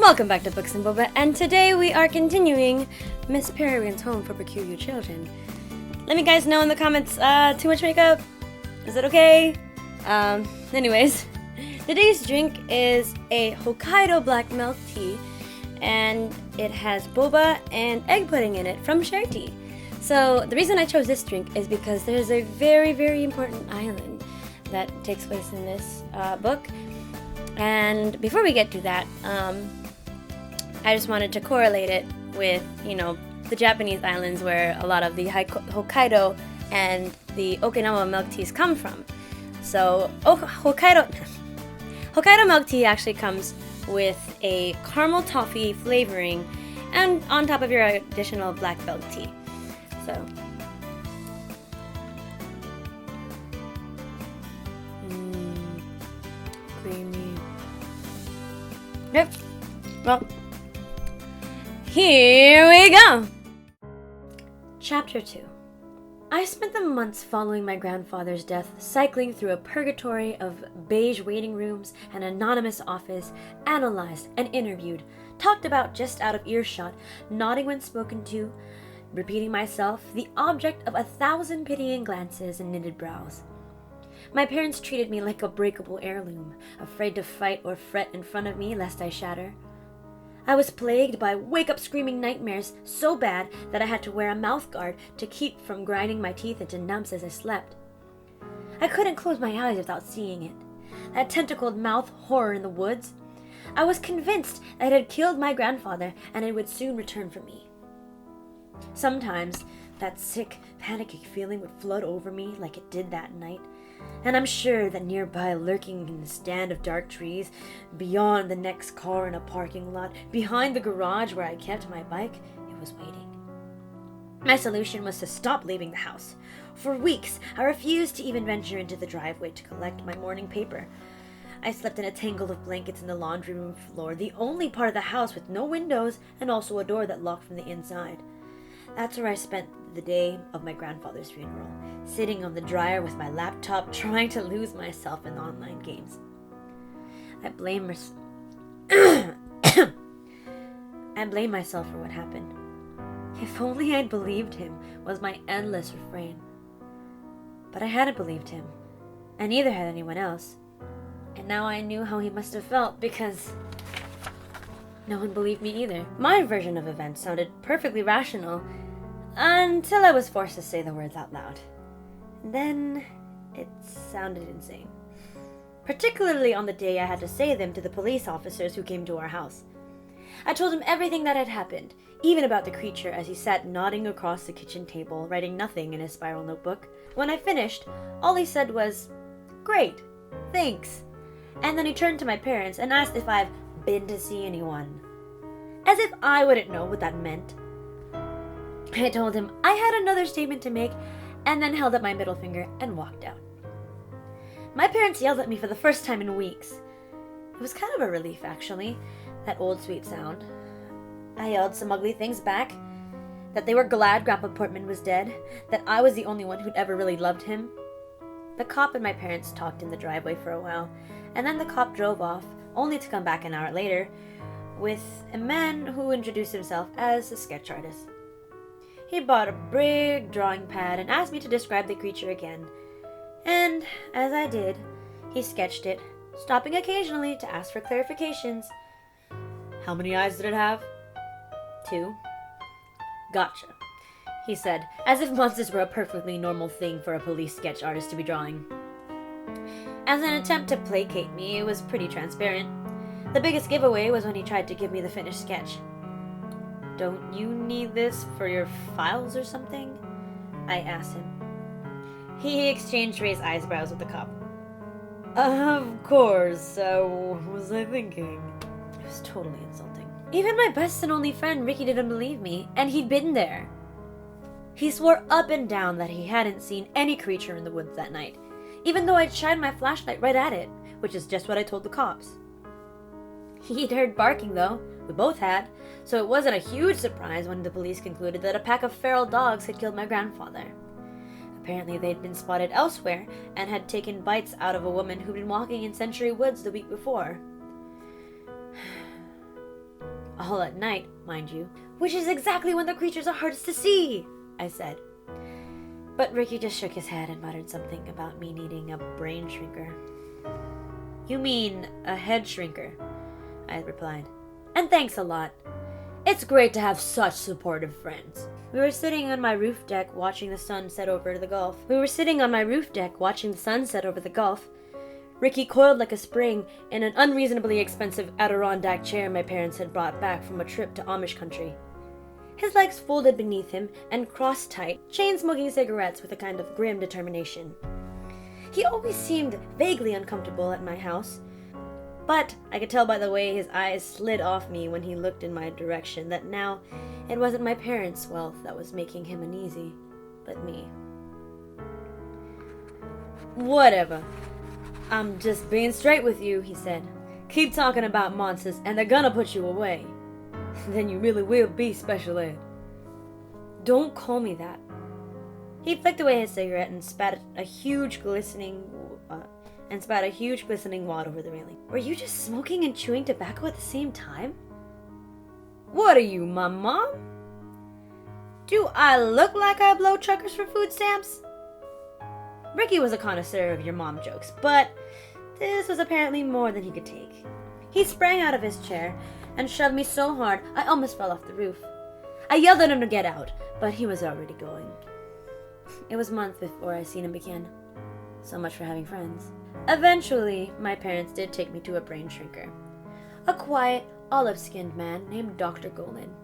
Welcome back to Books and Boba, and today we are continuing Miss Peregrine's Home for Peculiar Children. Let me guys know in the comments, too much makeup? Is it okay? Anyways, today's drink is a Hokkaido black milk tea, and it has boba and egg pudding in it from Share Tea. So the reason I chose this drink is because there's a very, very important island that takes place in this book. And before we get to that, I just wanted to correlate it with, the Japanese islands where a lot of the Hokkaido and the Okinawa milk teas come from. So Hokkaido milk tea actually comes with a caramel toffee flavoring and on top of your additional black milk tea. So creamy. Yep. Well, here we go! Chapter 2. I spent the months following my grandfather's death cycling through a purgatory of beige waiting rooms, an anonymous office, analyzed and interviewed, talked about just out of earshot, nodding when spoken to, repeating myself, the object of 1,000 pitying glances and knitted brows. My parents treated me like a breakable heirloom, afraid to fight or fret in front of me lest I shatter. I was plagued by wake-up screaming nightmares so bad that I had to wear a mouth guard to keep from grinding my teeth into numps as I slept. I couldn't close my eyes without seeing it. That tentacled mouth horror in the woods. I was convinced that it had killed my grandfather and it would soon return for me. Sometimes that sick, panicky feeling would flood over me like it did that night, and I'm sure that nearby, lurking in the stand of dark trees, beyond the next car in a parking lot, behind the garage where I kept my bike, it was waiting. My solution was to stop leaving the house. For weeks, I refused to even venture into the driveway to collect my morning paper. I slept in a tangle of blankets in the laundry room floor, the only part of the house with no windows and also a door that locked from the inside. That's where I spent the day of my grandfather's funeral, sitting on the dryer with my laptop, trying to lose myself in online games. I blame myself for what happened. If only I'd believed him, was my endless refrain. But I hadn't believed him, and neither had anyone else. And now I knew how he must have felt, because no one believed me either. My version of events sounded perfectly rational, until I was forced to say the words out loud. Then it sounded insane. Particularly on the day I had to say them to the police officers who came to our house. I told him everything that had happened, even about the creature, as he sat nodding across the kitchen table, writing nothing in his spiral notebook. When I finished, all he said was, "Great, thanks." And then he turned to my parents and asked if I've been to see anyone. As if I wouldn't know what that meant. I told him I had another statement to make, and then held up my middle finger and walked out. My parents yelled at me for the first time in weeks. It was kind of a relief, actually, that old sweet sound. I yelled some ugly things back, that they were glad Grandpa Portman was dead, that I was the only one who'd ever really loved him. The cop and my parents talked in the driveway for a while, and then the cop drove off, only to come back an hour later, with a man who introduced himself as a sketch artist. He bought a big drawing pad and asked me to describe the creature again. And, as I did, he sketched it, stopping occasionally to ask for clarifications. "How many eyes did it have?" "2. "Gotcha," he said, as if monsters were a perfectly normal thing for a police sketch artist to be drawing. As an attempt to placate me, it was pretty transparent. The biggest giveaway was when he tried to give me the finished sketch. "Don't you need this for your files or something?" I asked him. He exchanged raised eyebrows with the cop. "Of course, so was I thinking?" It was totally insulting. Even my best and only friend Ricky didn't believe me, and he'd been there. He swore up and down that he hadn't seen any creature in the woods that night, even though I'd shined my flashlight right at it, which is just what I told the cops. He'd heard barking, though. We both had, so it wasn't a huge surprise when the police concluded that a pack of feral dogs had killed my grandfather. Apparently they'd been spotted elsewhere and had taken bites out of a woman who'd been walking in Century Woods the week before. All at night, mind you, which is exactly when the creatures are hardest to see, I said. But Ricky just shook his head and muttered something about me needing a brain shrinker. You mean a head shrinker, I replied. And thanks a lot. It's great to have such supportive friends. We were sitting on my roof deck watching the sun set over the Gulf. Ricky coiled like a spring in an unreasonably expensive Adirondack chair my parents had brought back from a trip to Amish country. His legs folded beneath him and crossed tight, chain-smoking cigarettes with a kind of grim determination. He always seemed vaguely uncomfortable at my house, but I could tell by the way his eyes slid off me when he looked in my direction that now it wasn't my parents' wealth that was making him uneasy, but me. Whatever. I'm just being straight with you, he said. Keep talking about monsters and they're gonna put you away. Then you really will be special ed. Don't call me that. He flicked away his cigarette and spat a huge glistening wad over the railing. Were you just smoking and chewing tobacco at the same time? What are you, my mom? Do I look like I blow chuckers for food stamps? Ricky was a connoisseur of your mom jokes, but this was apparently more than he could take. He sprang out of his chair and shoved me so hard I almost fell off the roof. I yelled at him to get out, but he was already going. It was months before I seen him again. So much for having friends. Eventually, my parents did take me to a brain shrinker. A quiet, olive-skinned man named Dr. Golan.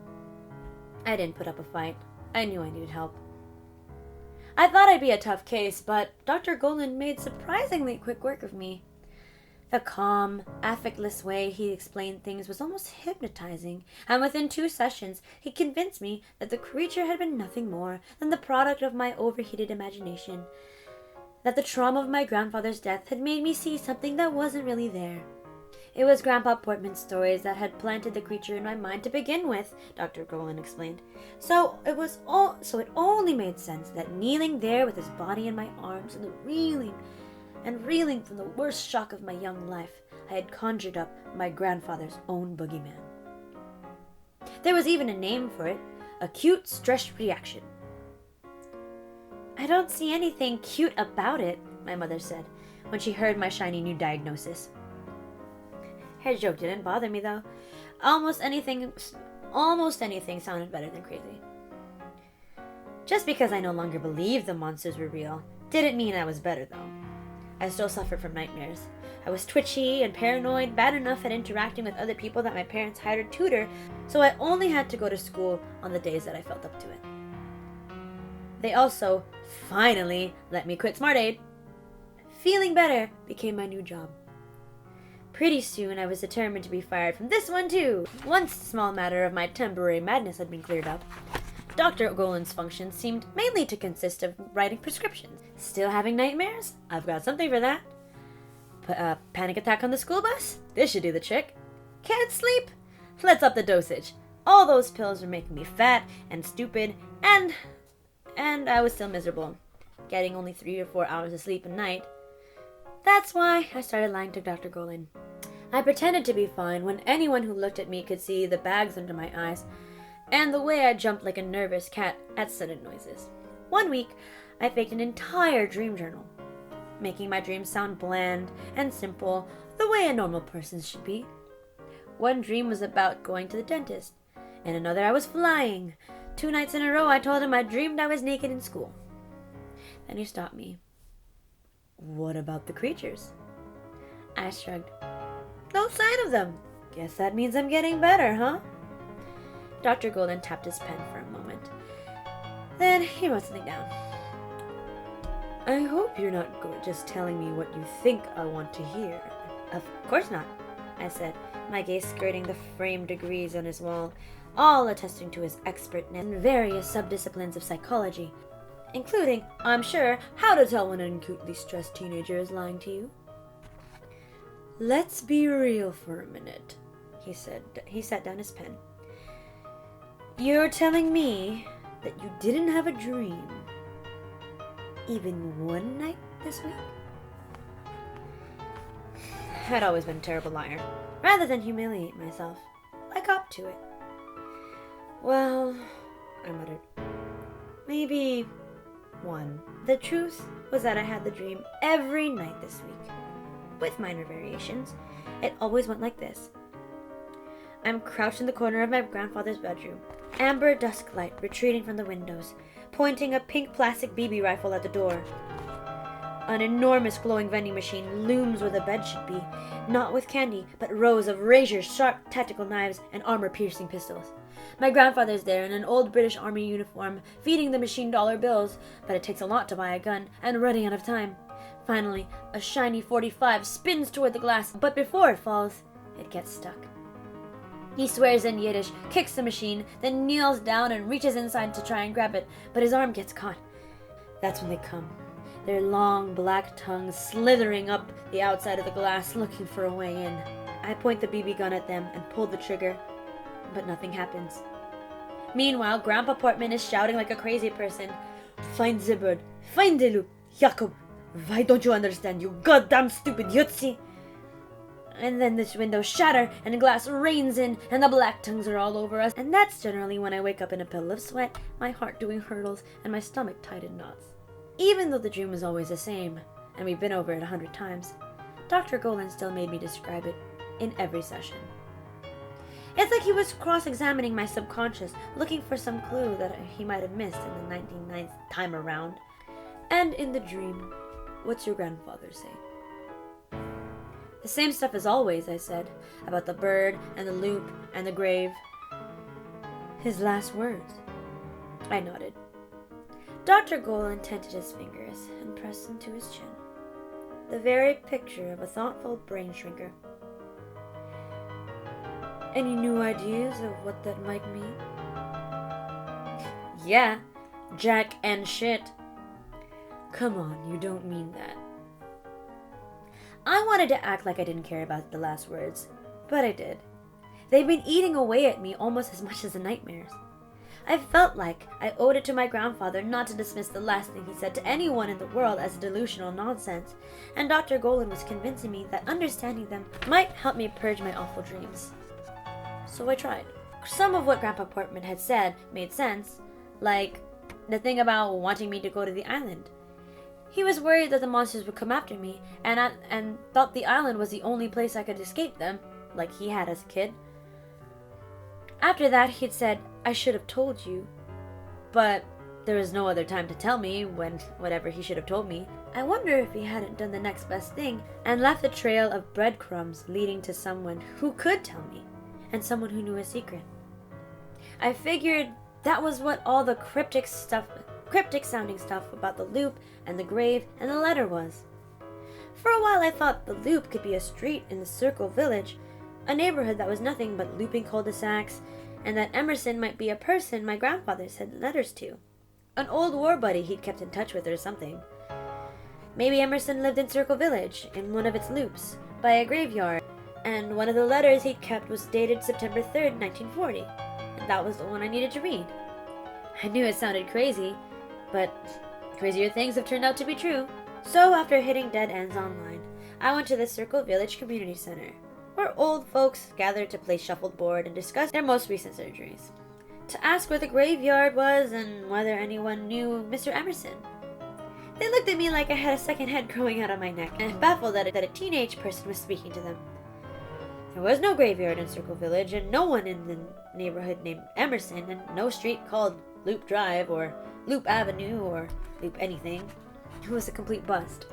I didn't put up a fight. I knew I needed help. I thought I'd be a tough case, but Dr. Golan made surprisingly quick work of me. The calm, affectless way he explained things was almost hypnotizing, and within 2 sessions, he convinced me that the creature had been nothing more than the product of my overheated imagination, that the trauma of my grandfather's death had made me see something that wasn't really there. It was Grandpa Portman's stories that had planted the creature in my mind to begin with, Dr. Golan explained. So it only made sense that kneeling there with his body in my arms and reeling from the worst shock of my young life, I had conjured up my grandfather's own boogeyman. There was even a name for it, acute stress reaction. I don't see anything cute about it, my mother said, when she heard my shiny new diagnosis. Her joke didn't bother me, though. Almost anything sounded better than crazy. Just because I no longer believed the monsters were real didn't mean I was better, though. I still suffered from nightmares. I was twitchy and paranoid, bad enough at interacting with other people that my parents hired a tutor, so I only had to go to school on the days that I felt up to it. They also, finally, let me quit Smart Aid. Feeling better became my new job. Pretty soon, I was determined to be fired from this one, too. Once the small matter of my temporary madness had been cleared up, Dr. Golan's function seemed mainly to consist of writing prescriptions. Still having nightmares? I've got something for that. Panic attack on the school bus? This should do the trick. Can't sleep? Let's up the dosage. All those pills were making me fat and stupid, and I was still miserable, getting only 3 or 4 hours of sleep a night. That's why I started lying to Dr. Golan. I pretended to be fine when anyone who looked at me could see the bags under my eyes and the way I jumped like a nervous cat at sudden noises. One week, I faked an entire dream journal, making my dreams sound bland and simple, the way a normal person should be. One dream was about going to the dentist, and another I was flying. 2 nights in a row, I told him I dreamed I was naked in school. Then he stopped me. What about the creatures? I shrugged. No sign of them. Guess that means I'm getting better, huh? Dr. Golan tapped his pen for a moment. Then he wrote something down. I hope you're not just telling me what you think I want to hear. Of course not, I said, my gaze skirting the framed degrees on his wall, all attesting to his expertness in various subdisciplines of psychology, including, I'm sure, how to tell when an acutely stressed teenager is lying to you. Let's be real for a minute, he said. He set down his pen. You're telling me that you didn't have a dream even one night this week? I'd always been a terrible liar, rather than humiliate myself. I got to it. Well, I muttered. Maybe one. The truth was that I had the dream every night this week, with minor variations. It always went like this. I'm crouched in the corner of my grandfather's bedroom, amber dusk light retreating from the windows, pointing a pink plastic BB rifle at the door. An enormous glowing vending machine looms where the bed should be, not with candy, but rows of razor-sharp tactical knives and armor-piercing pistols. My grandfather's there in an old British Army uniform, feeding the machine dollar bills, but it takes a lot to buy a gun, and running out of time. Finally, a shiny .45 spins toward the glass, but before it falls, it gets stuck. He swears in Yiddish, kicks the machine, then kneels down and reaches inside to try and grab it, but his arm gets caught. That's when they come, their long black tongues slithering up the outside of the glass, looking for a way in. I point the BB gun at them and pull the trigger, but nothing happens. Meanwhile, Grandpa Portman is shouting like a crazy person. Find the bird, find the loop, Jakob. Why don't you understand, you goddamn stupid Yutzi? And then this window shatter, and the glass rains in, and the black tongues are all over us. And that's generally when I wake up in a pillow of sweat, my heart doing hurdles, and my stomach tied in knots. Even though the dream was always the same, and we've been over it 100 times, Dr. Golan still made me describe it in every session. It's like he was cross-examining my subconscious, looking for some clue that he might have missed in the 99th time around. And in the dream, what's your grandfather say? The same stuff as always, I said, about the bird and the loop and the grave. His last words. I nodded. Dr. Golan tented his fingers and pressed them to his chin. The very picture of a thoughtful brain shrinker. Any new ideas of what that might mean? Yeah, Jack and shit. Come on, you don't mean that. I wanted to act like I didn't care about the last words, but I did. They've been eating away at me almost as much as the nightmares. I felt like I owed it to my grandfather not to dismiss the last thing he said to anyone in the world as delusional nonsense, and Dr. Golan was convincing me that understanding them might help me purge my awful dreams. So I tried. Some of what Grandpa Portman had said made sense, like the thing about wanting me to go to the island. He was worried that the monsters would come after me, and thought the island was the only place I could escape them, like he had as a kid. After that, he'd said, I should have told you, but there was no other time to tell me whatever he should have told me. I wonder if he hadn't done the next best thing and left a trail of breadcrumbs leading to someone who could tell me, and someone who knew a secret. I figured that was what all the cryptic sounding stuff about the loop and the grave and the letter was. For a while I thought the loop could be a street in the Circle Village, a neighborhood that was nothing but looping cul-de-sacs, and that Emerson might be a person my grandfather sent letters to. An old war buddy he'd kept in touch with or something. Maybe Emerson lived in Circle Village, in one of its loops, by a graveyard, and one of the letters he'd kept was dated September 3rd, 1940, and that was the one I needed to read. I knew it sounded crazy, but crazier things have turned out to be true. So after hitting dead ends online, I went to the Circle Village Community Center, where old folks gathered to play shuffleboard and discuss their most recent surgeries, to ask where the graveyard was and whether anyone knew Mr. Emerson. They looked at me like I had a second head growing out of my neck, and baffled that a teenage person was speaking to them. There was no graveyard in Circle Village, and no one in the neighborhood named Emerson, and no street called Loop Drive, or Loop Avenue, or Loop anything. It was a complete bust.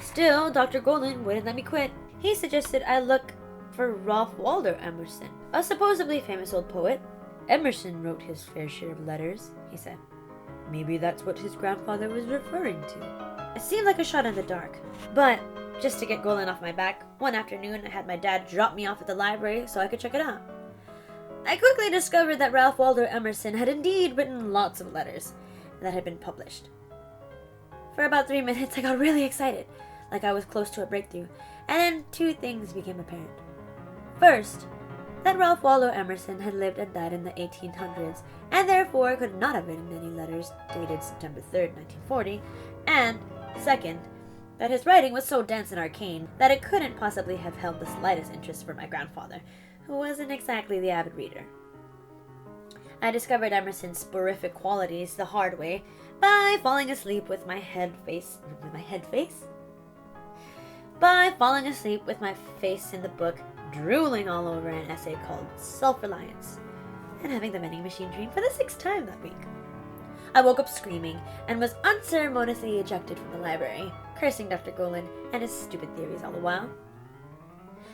Still, Dr. Golan wouldn't let me quit. He suggested I look for Ralph Waldo Emerson, a supposedly famous old poet. Emerson wrote his fair share of letters, he said. Maybe that's what his grandfather was referring to. It seemed like a shot in the dark, but just to get Golan off my back, one afternoon I had my dad drop me off at the library so I could check it out. I quickly discovered that Ralph Waldo Emerson had indeed written lots of letters that had been published. For about 3 minutes I got really excited, like I was close to a breakthrough, and then two things became apparent. First, that Ralph Waldo Emerson had lived and died in the 1800s, and therefore could not have written any letters dated September 3rd, 1940, and second, that his writing was so dense and arcane that it couldn't possibly have held the slightest interest for my grandfather, who wasn't exactly the avid reader. I discovered Emerson's sporific qualities the hard way by falling asleep with my face in the book, drooling all over an essay called Self-Reliance, and having the vending machine dream for the 6th time that week. I woke up screaming and was unceremoniously ejected from the library, cursing Dr. Golan and his stupid theories all the while.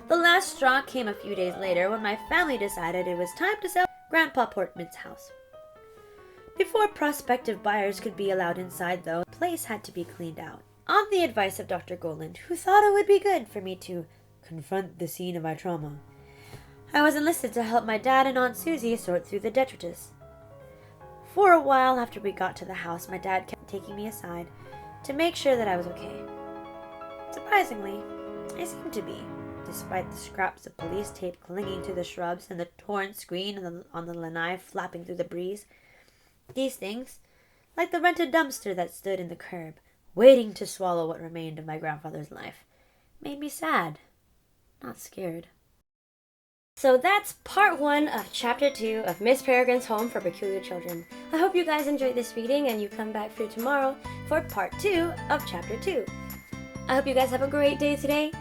The last straw came a few days later when my family decided it was time to sell Grandpa Portman's house. Before prospective buyers could be allowed inside, though, the place had to be cleaned out. On the advice of Dr. Golan, who thought it would be good for me to confront the scene of my trauma, I was enlisted to help my dad and Aunt Susie sort through the detritus. For a while after we got to the house, my dad kept taking me aside to make sure that I was okay. Surprisingly, I seemed to be, despite the scraps of police tape clinging to the shrubs and the torn screen on the lanai flapping through the breeze. These things, like the rented dumpster that stood in the curb, waiting to swallow what remained of my grandfather's life, made me sad, not scared. So that's part 1 of chapter 2 of Miss Peregrine's Home for Peculiar Children. I hope you guys enjoyed this reading and you come back for tomorrow for part 2 of chapter 2. I hope you guys have a great day today,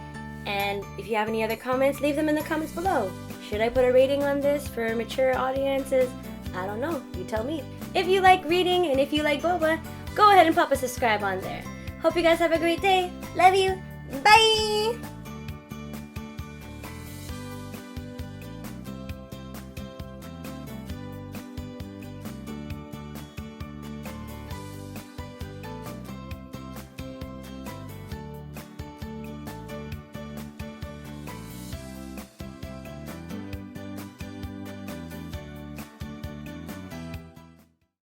and if you have any other comments, leave them in the comments below. Should I put a rating on this for mature audiences? I don't know, you tell me. If you like reading and if you like Boba, go ahead and pop a subscribe on there. Hope you guys have a great day. Love you. Bye!